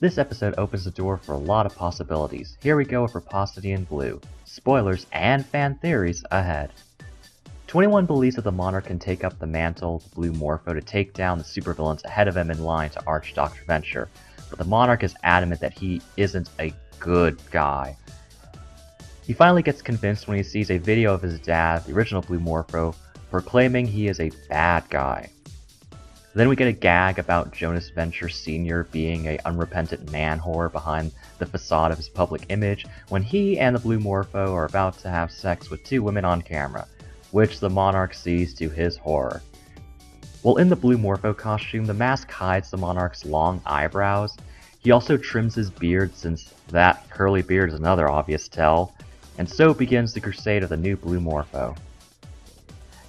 This episode opens the door for a lot of possibilities. Here we go with Rapacity and Blue. Spoilers and fan theories ahead. 21 believes that the Monarch can take up the mantle of the Blue Morpho to take down the supervillains ahead of him in line to arch Dr. Venture, but the Monarch is adamant that he isn't a good guy. He finally gets convinced when he sees a video of his dad, the original Blue Morpho, proclaiming he is a bad guy. Then we get a gag about Jonas Venture Sr. being an unrepentant man-whore behind the facade of his public image when he and the Blue Morpho are about to have sex with two women on camera, which the Monarch sees to his horror. While in the Blue Morpho costume, the mask hides the Monarch's long eyebrows. He also trims his beard since that curly beard is another obvious tell, and so begins the crusade of the new Blue Morpho.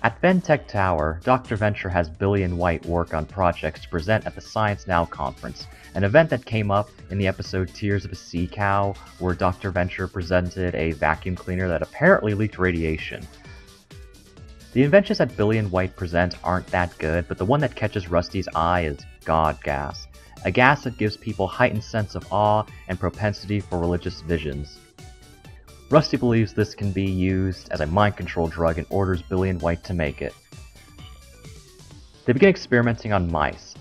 At Ventec Tower, Dr. Venture has Billy and White work on projects to present at the Science Now conference, an event that came up in the episode Tears of a Sea Cow, where Dr. Venture presented a vacuum cleaner that apparently leaked radiation. The inventions that Billy and White present aren't that good, but the one that catches Rusty's eye is God Gas, a gas that gives people heightened sense of awe and propensity for religious visions. Rusty believes this can be used as a mind control drug and orders Billy and White to make it. They begin experimenting on mice.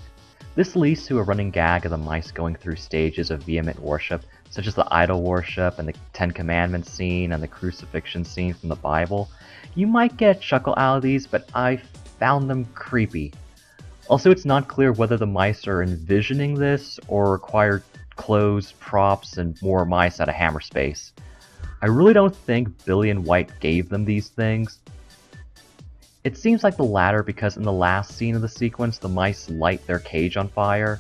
This leads to a running gag of the mice going through stages of vehement worship, such as the idol worship and the Ten Commandments scene and the crucifixion scene from the Bible. You might get a chuckle out of these, but I found them creepy. Also, it's not clear whether the mice are envisioning this or require clothes, props, and more mice out of Hammer Space. I really don't think Billy and White gave them these things. It seems like the latter because in the last scene of the sequence, the mice light their cage on fire.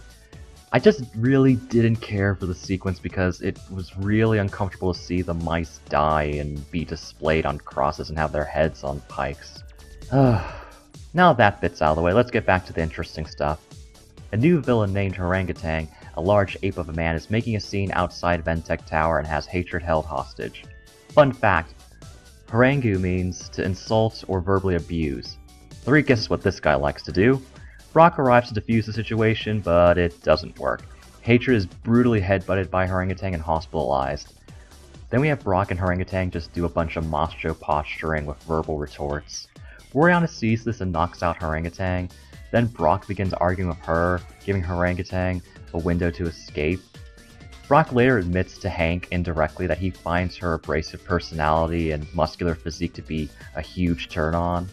I just really didn't care for the sequence because it was really uncomfortable to see the mice die and be displayed on crosses and have their heads on pikes. Now that bit's out of the way, let's get back to the interesting stuff. A new villain named Orangutan, a large ape of a man, is making a scene outside Ventec Tower and has hatred held hostage. Fun fact, harangu means to insult or verbally abuse. 3 guesses what this guy likes to do. Brock arrives to defuse the situation, but it doesn't work. Hatred is brutally headbutted by Orangutan and hospitalized. Then we have Brock and Orangutan just do a bunch of macho posturing with verbal retorts. Oriana sees this and knocks out Orangutan. Then Brock begins arguing with her, giving Orangutan a window to escape. Brock later admits to Hank indirectly that he finds her abrasive personality and muscular physique to be a huge turn-on.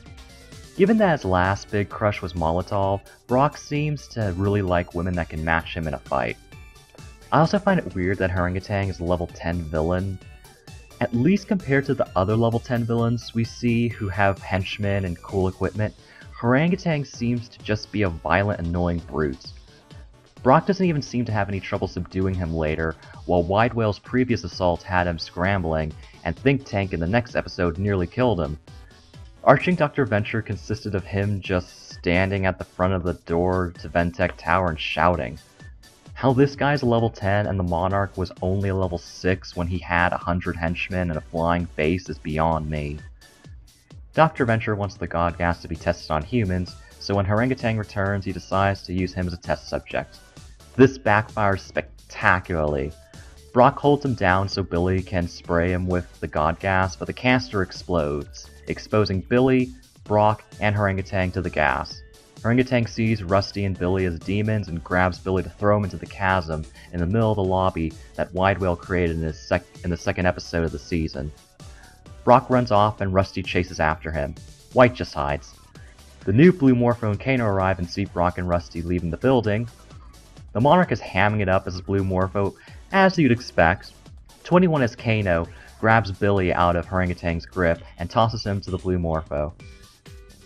Given that his last big crush was Molotov, Brock seems to really like women that can match him in a fight. I also find it weird that Orangutan is a level 10 villain. At least compared to the other level 10 villains we see who have henchmen and cool equipment, Orangutan seems to just be a violent, annoying brute. Brock doesn't even seem to have any trouble subduing him later, while Wide Whale's previous assault had him scrambling, and Think Tank in the next episode nearly killed him. Arching Dr. Venture consisted of him just standing at the front of the door to Ventec Tower and shouting. How this guy's a level 10 and the Monarch was only a level 6 when he had 100 henchmen and a flying face is beyond me. Dr. Venture wants the God Gas to be tested on humans, so when Orangutan returns, he decides to use him as a test subject. This backfires spectacularly. Brock holds him down so Billy can spray him with the God Gas, but the canister explodes, exposing Billy, Brock, and Orangutan to the gas. Orangutan sees Rusty and Billy as demons and grabs Billy to throw him into the chasm in the middle of the lobby that Wide Whale created in the second episode of the season. Brock runs off and Rusty chases after him. White just hides. The new Blue Morpho and Kano arrive and see Brock and Rusty leaving the building. The Monarch is hamming it up as a Blue Morpho, as you'd expect. 21 as Kano grabs Billy out of Orangutan's grip and tosses him to the Blue Morpho.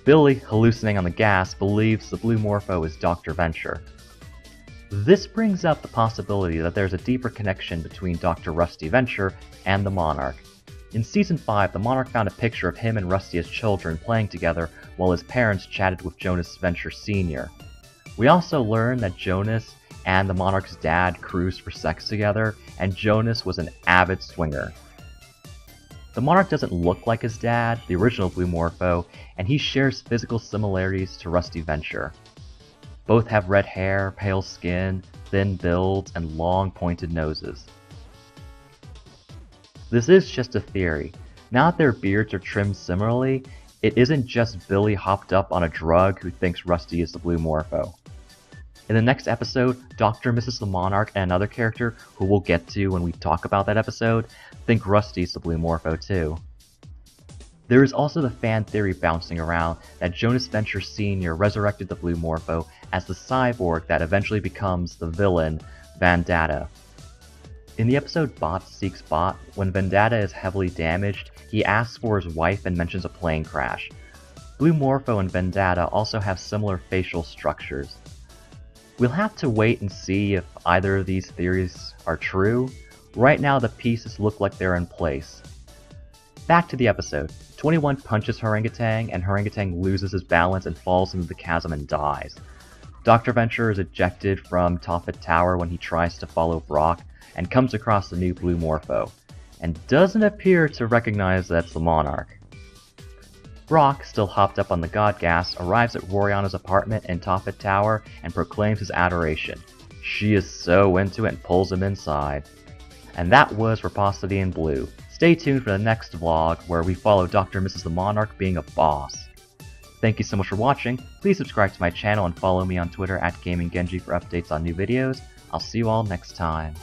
Billy, hallucinating on the gas, believes the Blue Morpho is Dr. Venture. This brings up the possibility that there's a deeper connection between Dr. Rusty Venture and the Monarch. In Season 5, the Monarch found a picture of him and Rusty as children playing together while his parents chatted with Jonas Venture Sr. We also learn that Jonas and the Monarch's dad cruised for sex together, and Jonas was an avid swinger. The Monarch doesn't look like his dad, the original Blue Morpho, and he shares physical similarities to Rusty Venture. Both have red hair, pale skin, thin builds and long pointed noses. This is just a theory. Now that their beards are trimmed similarly, it isn't just Billy hopped up on a drug who thinks Rusty is the Blue Morpho. In the next episode, Dr. and Mrs. the Monarch and another character, who we'll get to when we talk about that episode, think Rusty's the Blue Morpho too. There is also the fan theory bouncing around that Jonas Venture Sr. resurrected the Blue Morpho as the cyborg that eventually becomes the villain, Vendetta. In the episode Bot Seeks Bot, when Vendetta is heavily damaged, he asks for his wife and mentions a plane crash. Blue Morpho and Vendetta also have similar facial structures. We'll have to wait and see if either of these theories are true. Right now the pieces look like they're in place. Back to the episode. 21 punches Harangatang, and Harangatang loses his balance and falls into the chasm and dies. Dr. Venture is ejected from Tophet Tower when he tries to follow Brock, and comes across the new Blue Morpho, and doesn't appear to recognize that's the Monarch. Brock, still hopped up on the God Gas, arrives at Roriana's apartment in Tophet Tower and proclaims his adoration. She is so into it and pulls him inside. And that was Rapacity in Blue. Stay tuned for the next vlog where we follow Dr. and Mrs. the Monarch being a boss. Thank you so much for watching. Please subscribe to my channel and follow me on Twitter @GamingGenji for updates on new videos. I'll see you all next time.